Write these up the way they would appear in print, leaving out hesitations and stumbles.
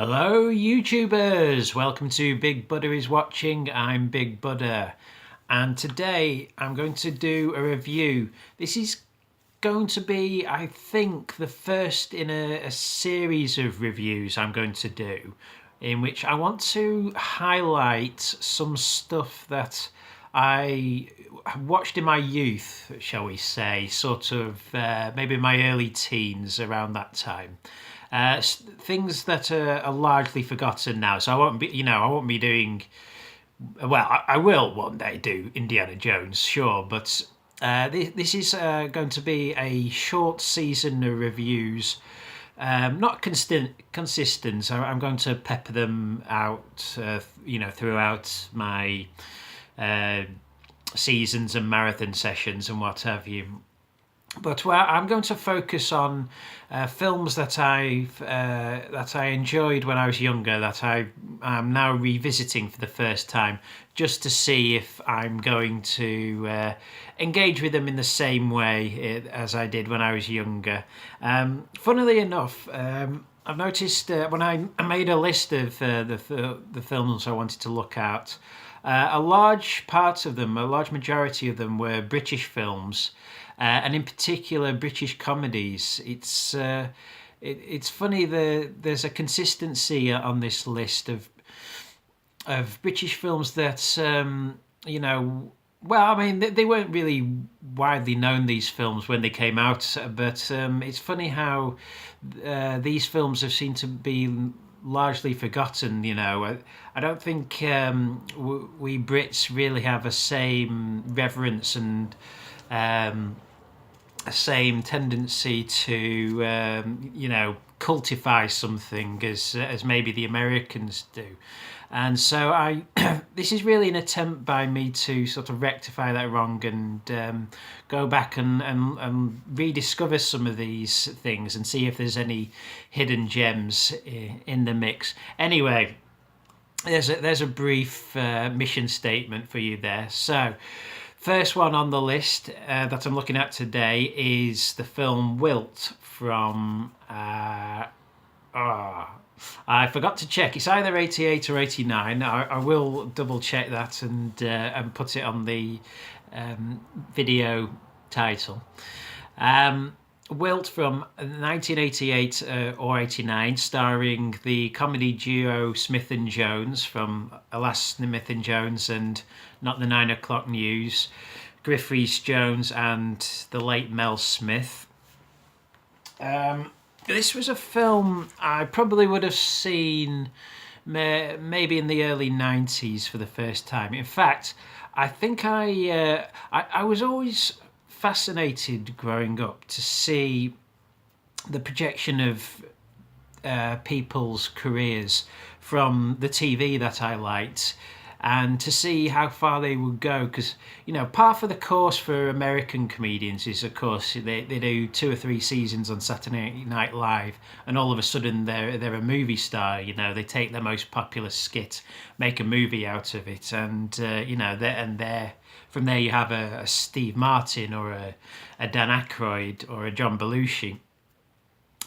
Hello YouTubers, welcome to Big Buddha is Watching. I'm Big Buddha and today I'm going to do a review. This is going to be, I think, the first in a series of reviews I'm going to do, in which I want to highlight some stuff that I watched in my youth, shall we say, sort of maybe my early teens, around that time. Things that are largely forgotten now. So I won't be doing. Well, I will one day do Indiana Jones, sure, but this is going to be a short season of reviews. Not consistent. So I'm going to pepper them out, throughout my seasons and marathon sessions and what have you. But I'm going to focus on films that I enjoyed when I was younger, that I'm now revisiting for the first time, just to see if I'm going to engage with them in the same way as I did when I was younger. Funnily enough, I've noticed when I made a list of the films I wanted to look at, a large majority of them were British films. And in particular British comedies. It's funny, there's a consistency on this list of British films that they weren't really widely known, these films, when they came out, but it's funny how these films have seemed to be largely forgotten. I don't think we Brits really have a same reverence and same tendency to cultify something as maybe the Americans do. And so this is really an attempt by me to sort of rectify that wrong and go back and rediscover some of these things and see if there's any hidden gems in the mix. Anyway, there's a brief mission statement for you there. So first one on the list that I'm looking at today is the film Wilt from I forgot to check. It's either 88 or 89. I will double check that and put it on the video title. Wilt from 1988 or 89, starring the comedy duo Smith and Jones from Alas, Smith and Jones and Not the 9 O'Clock News, Griff, Rhys Jones and the late Mel Smith. This was a film I probably would have seen maybe in the early 90s for the first time. In fact, I think I was always fascinated growing up to see the projection of people's careers from the TV that I liked, and to see how far they would go, because part of the course for American comedians is, of course, they do 2 or 3 seasons on Saturday Night Live and all of a sudden they're a movie star. They take their most popular skit, make a movie out of it, and from there you have a Steve Martin or a Dan Aykroyd or a John Belushi.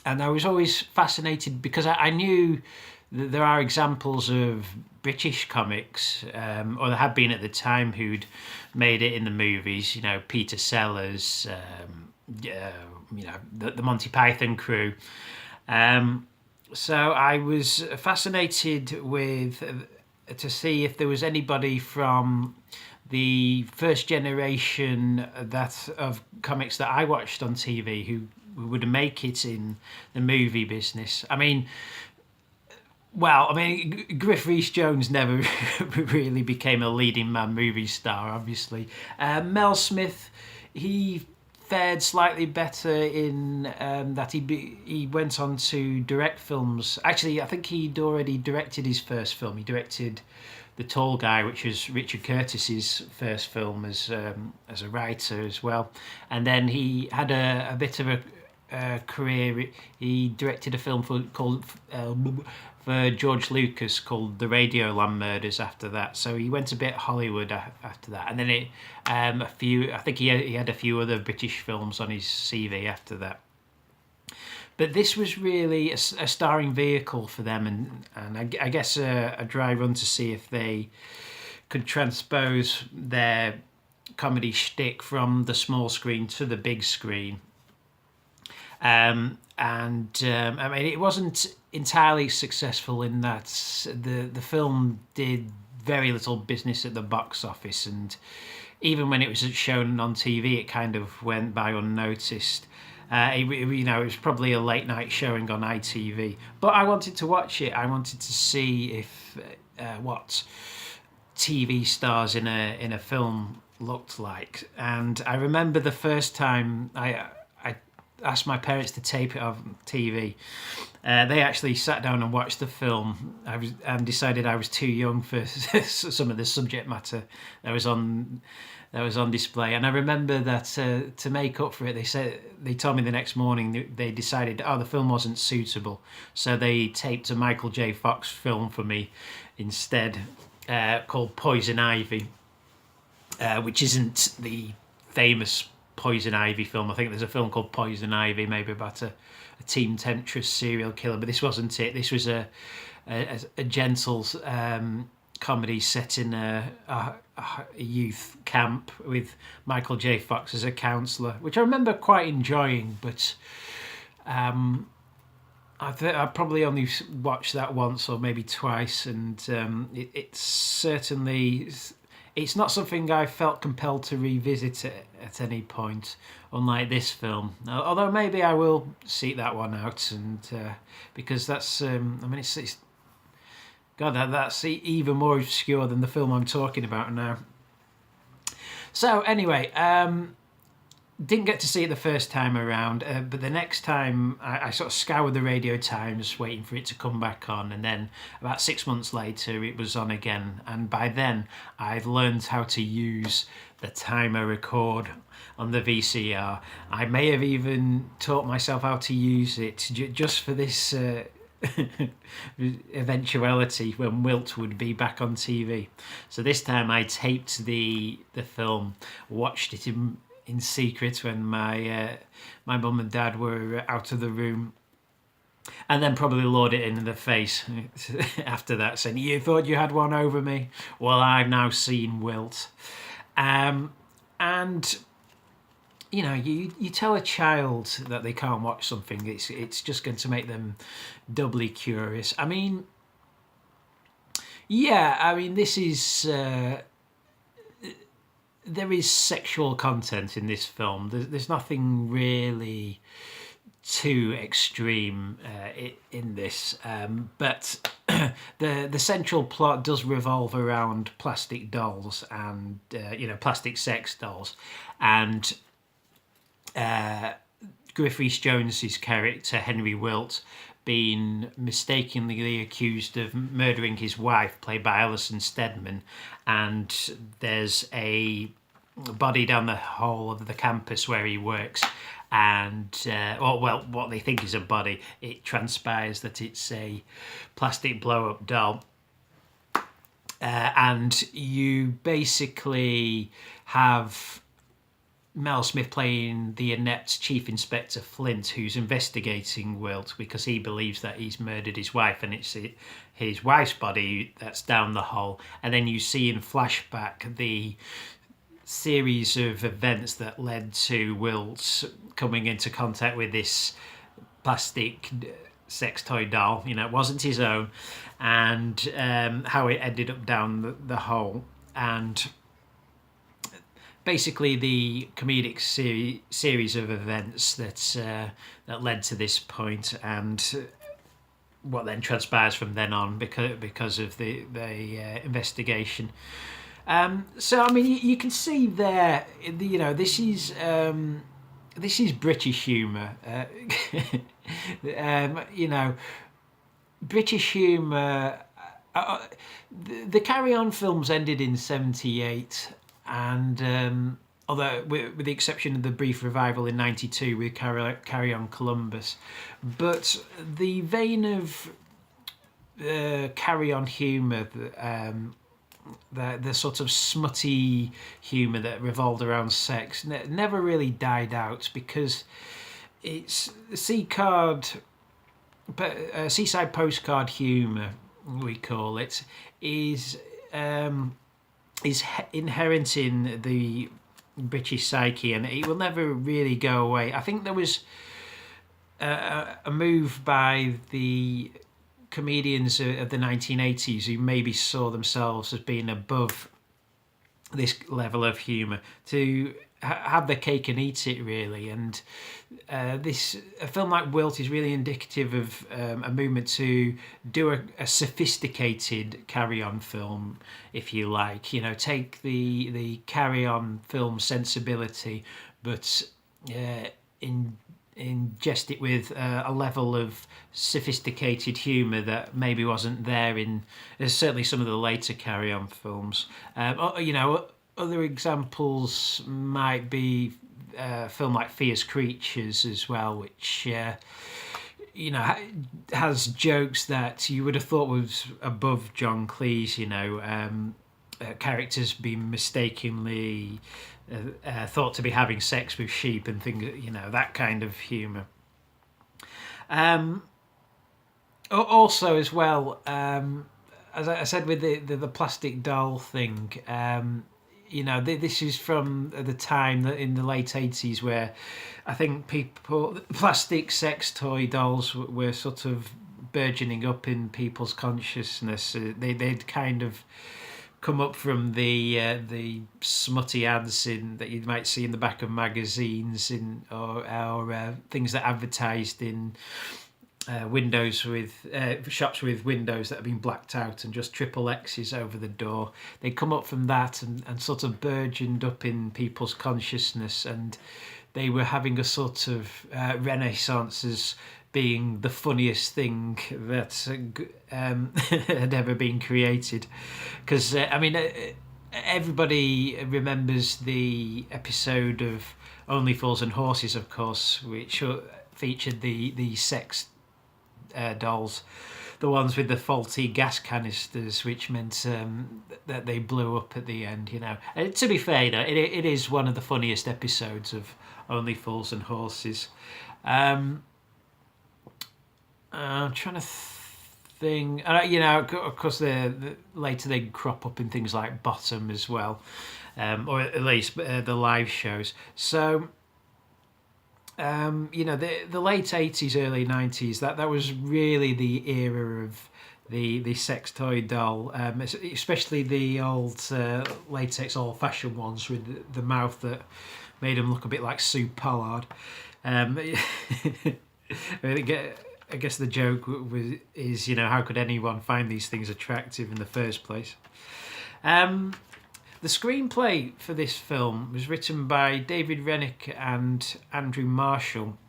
And I was always fascinated because I knew that there are examples of British comics, or there had been at the time, who'd made it in the movies. Peter Sellers, the Monty Python crew. So I was fascinated to see if there was anybody from the first generation of comics that I watched on TV who would make it in the movie business. Griff, Rhys Jones never really became a leading man movie star, obviously. Mel Smith, he fared slightly better in that he went on to direct films. Actually, I think he'd already directed his first film. He directed The Tall Guy, which was Richard Curtis's first film as a writer as well. And then he had a bit of a career. He directed a film called George Lucas called The Radioland Murders after that. So he went a bit Hollywood after that, and then I think he had a few other British films on his CV after that. but this was really a starring vehicle for them, and I guess a dry run to see if they could transpose their comedy shtick from the small screen to the big screen. I mean, it wasn't entirely successful in that the film did very little business at the box office, and even when it was shown on TV, it kind of went by unnoticed. It was probably a late night showing on ITV, but I wanted to watch it. I wanted to see if what TV stars in a film looked like, and I remember the first time I asked my parents to tape it on TV. They actually sat down and watched the film. And decided I was too young for some of the subject matter that was on display. And I remember that to make up for it, they told me the next morning they decided the film wasn't suitable, so they taped a Michael J. Fox film for me instead, called Poison Ivy, which isn't the famous Poison Ivy film. I think there's a film called Poison Ivy, maybe about a Team Temptress serial killer, but this wasn't it. This was a gentle comedy set in a youth camp with Michael J. Fox as a counsellor, which I remember quite enjoying, but I probably only watched that once or maybe twice, and it's certainly... It's not something I felt compelled to revisit at any point, unlike this film. Although maybe I will seek that one out, and because that's, I mean, it's God, that's even more obscure than the film I'm talking about now. So anyway, didn't get to see it the first time around, but the next time I sort of scoured the Radio Times waiting for it to come back on, and then about 6 months later it was on again, and by then I'd learned how to use the timer record on the VCR. I may have even taught myself how to use it just for this eventuality when Wilt would be back on TV. So this time I taped the film, watched it in secret when my mum and dad were out of the room, and then probably lured it in the face after that, saying, "You thought you had one over me? Well, I've now seen Wilt." And you know, you tell a child that they can't watch something, it's just going to make them doubly curious. I mean, yeah, I mean, this is... there is sexual content in this film. There's nothing really too extreme in this, but the central plot does revolve around plastic dolls and plastic sex dolls, and Griff Rhys Jones's character Henry Wilt been mistakenly accused of murdering his wife, played by Alison Steadman, and there's a body down the hall of the campus where he works, and what they think is a body, it transpires that it's a plastic blow-up doll, and you basically have Mel Smith playing the inept Chief Inspector Flint, who's investigating Wilt because he believes that he's murdered his wife, and it's his wife's body that's down the hole. And then you see in flashback the series of events that led to Wilt coming into contact with this plastic sex toy doll. You know, it wasn't his own, and how it ended up down the hole. And basically the comedic series of events that led to this point, and what then transpires from then on because of the investigation. So I mean, you can see there, you know, this is British humour. You know, British humour. The Carry On films ended in '78. And although with the exception of the brief revival in '92 with Carry On Columbus, but the vein of Carry On humour, the sort of smutty humour that revolved around sex, never really died out, because it's seaside postcard humour, we call it, is inherent in the British psyche, and it will never really go away. I think there was a move by the comedians of the 1980s who maybe saw themselves as being above this level of humour to have their cake and eat it, really. And a film like Wilt is really indicative of a movement to do a sophisticated carry-on film, if you like. You know, take the carry-on film sensibility, but ingest it with a level of sophisticated humour that maybe wasn't there in certainly some of the later carry-on films. Other examples might be a film like Fierce Creatures as well, which has jokes that you would have thought was above John Cleese. Characters being mistakenly thought to be having sex with sheep and things. That kind of humour. Also, as well, as I said with the plastic doll thing. This is from the time that in the late 80s where I think plastic sex toy dolls were sort of burgeoning up in people's consciousness. They'd kind of come up from the smutty ads that you might see in the back of magazines or things that advertised in windows with shops with windows that have been blacked out and just triple X's over the door. They come up from that and sort of burgeoned up in people's consciousness, and they were having a sort of renaissance as being the funniest thing that had ever been created. Because everybody remembers the episode of Only Fools and Horses, of course, which featured the sex dolls, the ones with the faulty gas canisters, which meant that they blew up at the end. And to be fair, it is one of the funniest episodes of Only Fools and Horses. I'm trying to think. Of course, later they crop up in things like Bottom as well, or at least the live shows. So. The late 80s, early 90s, that was really the era of the sex toy doll, especially the old latex old-fashioned ones with the mouth that made them look a bit like Sue Pollard. I guess the joke is, how could anyone find these things attractive in the first place? The screenplay for this film was written by David Rennick and Andrew Marshall,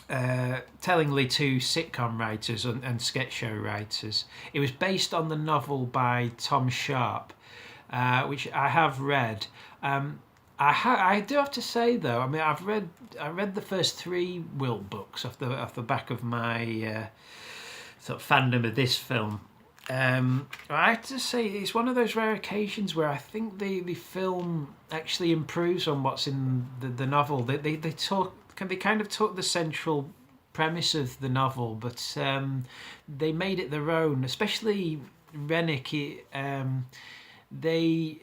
tellingly two sitcom writers and sketch show writers. It was based on the novel by Tom Sharp, which I have read. I do have to say though, I read the first 3 Wilt books off the back of my sort of fandom of this film. I have to say it's one of those rare occasions where I think the film actually improves on what's in the novel. They kind of took the central premise of the novel, but they made it their own. Especially Rennick, they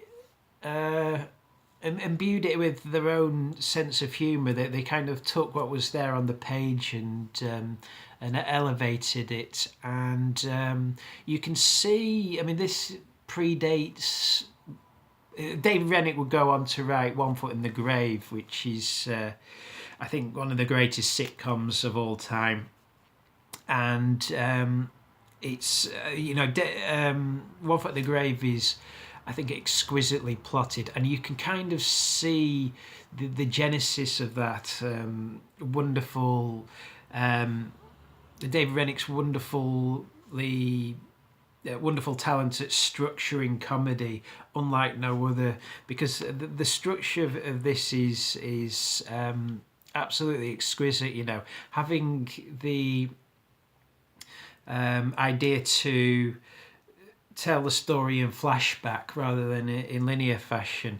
imbued it with their own sense of humour. They kind of took what was there on the page and elevated it, and you can see. This predates. David Rennick would go on to write One Foot in the Grave, which is, I think, one of the greatest sitcoms of all time, and it's One Foot in the Grave is, I think, exquisitely plotted, and you can kind of see the genesis of that wonderful. David Rennick's wonderful talent at structuring comedy, unlike no other, because the structure of this is absolutely exquisite. Having the idea to tell the story in flashback rather than in linear fashion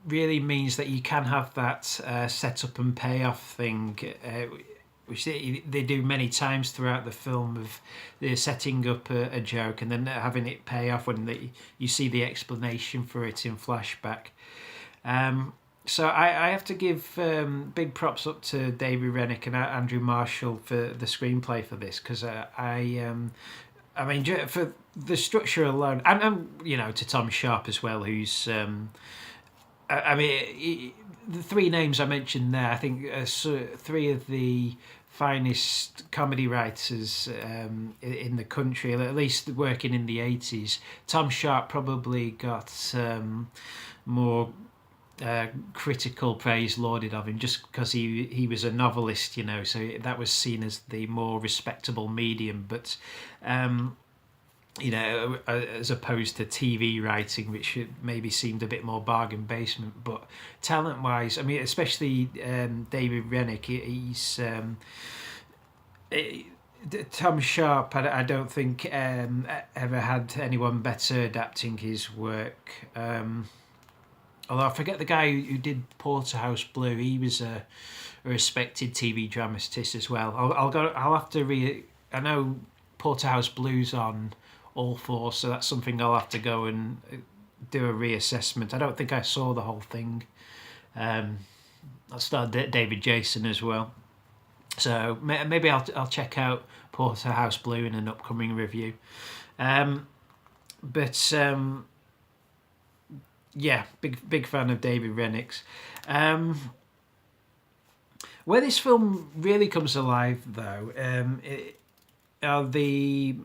really means that you can have that setup and payoff thing, which they do many times throughout the film, of they're setting up a joke and then having it pay off when you see the explanation for it in flashback. So I have to give big props up to David Rennick and Andrew Marshall for the screenplay for this, because I mean, for the structure alone, and to Tom Sharp as well, who's I mean, the three names I mentioned there, I think three of the finest comedy writers in the country, at least working in the 80s. Tom Sharp probably got more critical praise lauded of him just because he was a novelist, so that was seen as the more respectable medium. But as opposed to TV writing, which maybe seemed a bit more bargain basement. But talent wise, I mean, especially David Rennick, he's Tom Sharp, I don't think ever had anyone better adapting his work. Although I forget the guy who did Porterhouse Blue. He was a respected TV dramatist as well. I'll have to I know Porterhouse Blue's on All 4, so that's something I'll have to go and do a reassessment. I don't think I saw the whole thing. I started David Jason as well, so maybe I'll check out Porterhouse Blue in an upcoming review. But yeah, big fan of David Rennick's. Where this film really comes alive, though, are the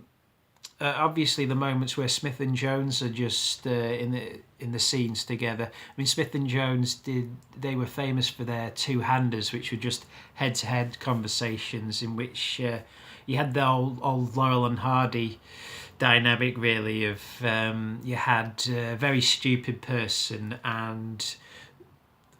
obviously the moments where Smith and Jones are just in the scenes together. I mean, Smith and Jones they were famous for their two-handers, which were just head-to-head conversations in which you had the old Laurel and Hardy dynamic, really, of you had a very stupid person and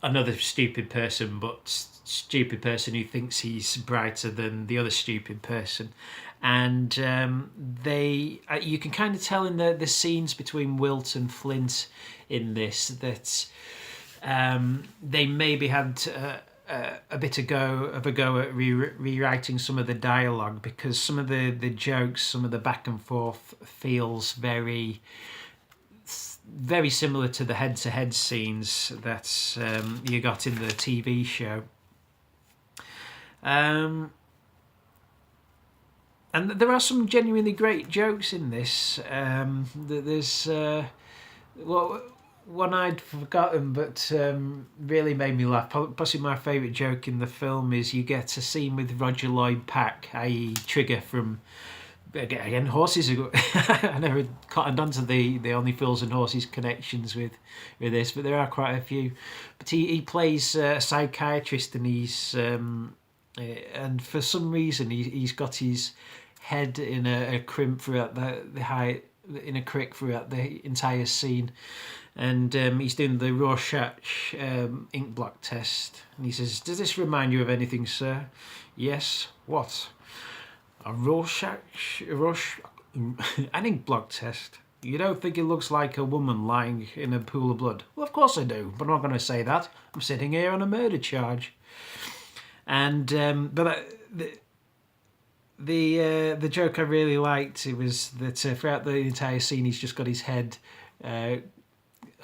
another stupid person, but stupid person who thinks he's brighter than the other stupid person. And you can kind of tell in the scenes between Wilt and Flint in this that they maybe had a bit of a go at rewriting some of the dialogue, because some of the jokes, some of the back and forth feels very similar to the head-to-head scenes that you got in the TV show. And there are some genuinely great jokes in this. There's one I'd forgotten, but really made me laugh. Possibly my favourite joke in the film is you get a scene with Roger Lloyd Pack, i.e. Trigger from... Again, horses are... I never cottoned onto the Only Fools and Horses connections with this, but there are quite a few. But he plays a psychiatrist, and he's... and for some reason he's got his head in a crimp throughout the height, in a crick throughout the entire scene, and he's doing the Rorschach ink block test, and he says, "Does this remind you of anything, sir?" "Yes." "What?" "A Rorschach an ink block test. You don't think it looks like a woman lying in a pool of blood?" "Well, of course I do, but I'm not going to say that. I'm sitting here on a murder charge." And but the joke I really liked, it was that throughout the entire scene he's just got his head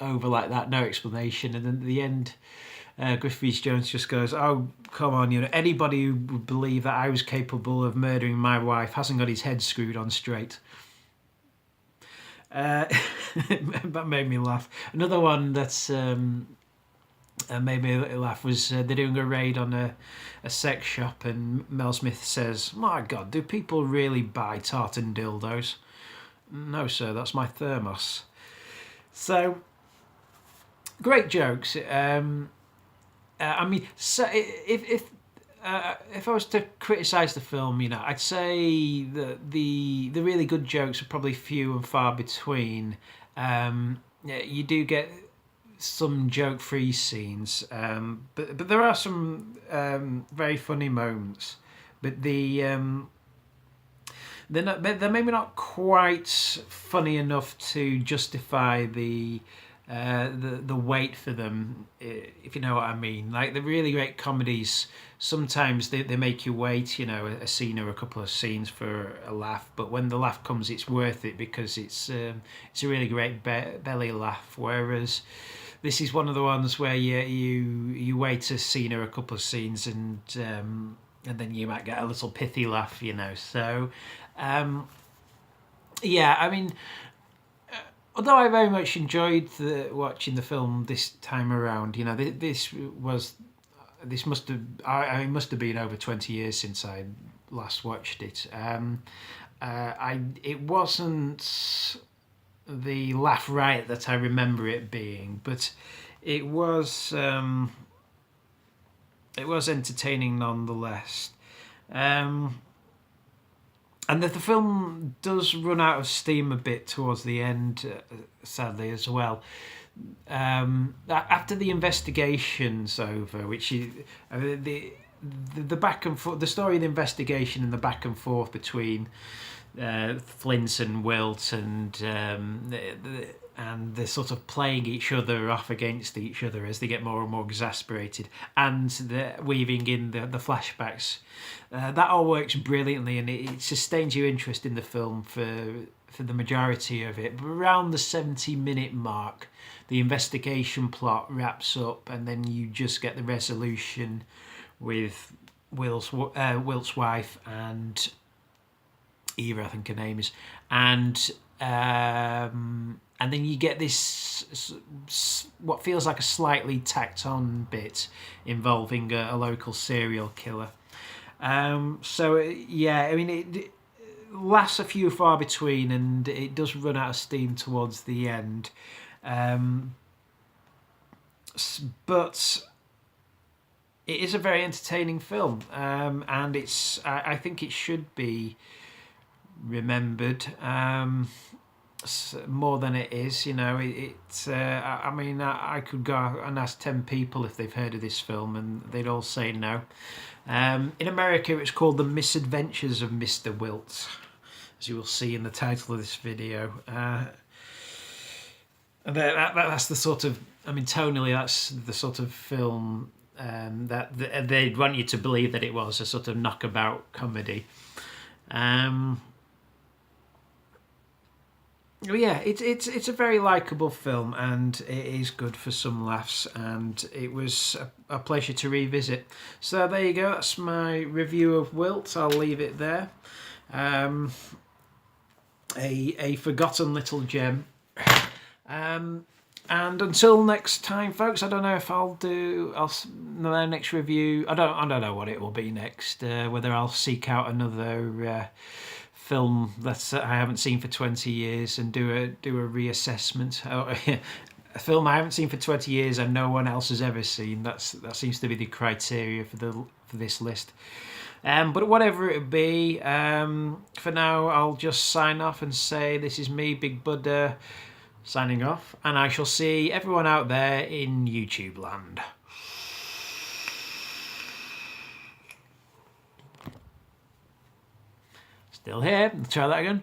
over like that, no explanation, and then at the end Griff Jones just goes, "Oh, come on, anybody who would believe that I was capable of murdering my wife hasn't got his head screwed on straight." That made me laugh. Another one that's made me laugh was they're doing a raid on a sex shop, and Mel Smith says, "My God, do people really buy tartan dildos?" "No, sir, that's my thermos." So, great jokes. I mean, so if I was to criticise the film, I'd say that the really good jokes are probably few and far between. You do get some joke-free scenes, but there are some very funny moments. But the they're maybe not quite funny enough to justify the wait for them, if you know what I mean. Like the really great comedies, sometimes they make you wait, a scene or a couple of scenes for a laugh. But when the laugh comes, it's worth it because it's a really great belly laugh. Whereas this is one of the ones where you wait a scene or a couple of scenes and then you might get a little pithy laugh, So, yeah, I mean, although I very much enjoyed watching the film this time around, this must have it must have been over 20 years since I last watched it. It wasn't the laugh riot that I remember it being, but it was entertaining nonetheless. And the film does run out of steam a bit towards the end, sadly as well. After the investigation's over, which is the back and forth, the story of the investigation and the back and forth between Flint and Wilt and they're sort of playing each other off against each other as they get more and more exasperated, and the weaving in the flashbacks. That all works brilliantly, and it sustains your interest in the film for the majority of it. But around the 70-minute mark, the investigation plot wraps up, and then you just get the resolution with Wilt's wife and Eva, I think her name is, and then you get this what feels like a slightly tacked on bit involving a local serial killer. So yeah, I mean it lasts a few far between, and it does run out of steam towards the end. But it is a very entertaining film, and I think it should be remembered more than it is. I mean, I could go and ask 10 people if they've heard of this film, and they'd all say no. In America, it's called The Misadventures of Mr. Wilt, as you will see in the title of this video. That's the sort of, I mean, tonally, that's the sort of film that they'd want you to believe that it was a sort of knockabout comedy. Yeah, it's a very likeable film, and it is good for some laughs, and it was a pleasure to revisit. So there you go, that's my review of Wilt. I'll leave it there. A forgotten little gem. And until next time, folks, I don't know if the next review. I don't know what it will be next. Whether I'll seek out another film that I haven't seen for 20 years and do a reassessment. A film I haven't seen for 20 years and no one else has ever seen. That seems to be the criteria for this list. But whatever it be, for now I'll just sign off and say this is me, Big Buddha, signing off, and I shall see everyone out there in YouTube land. Still here. Let's try that again.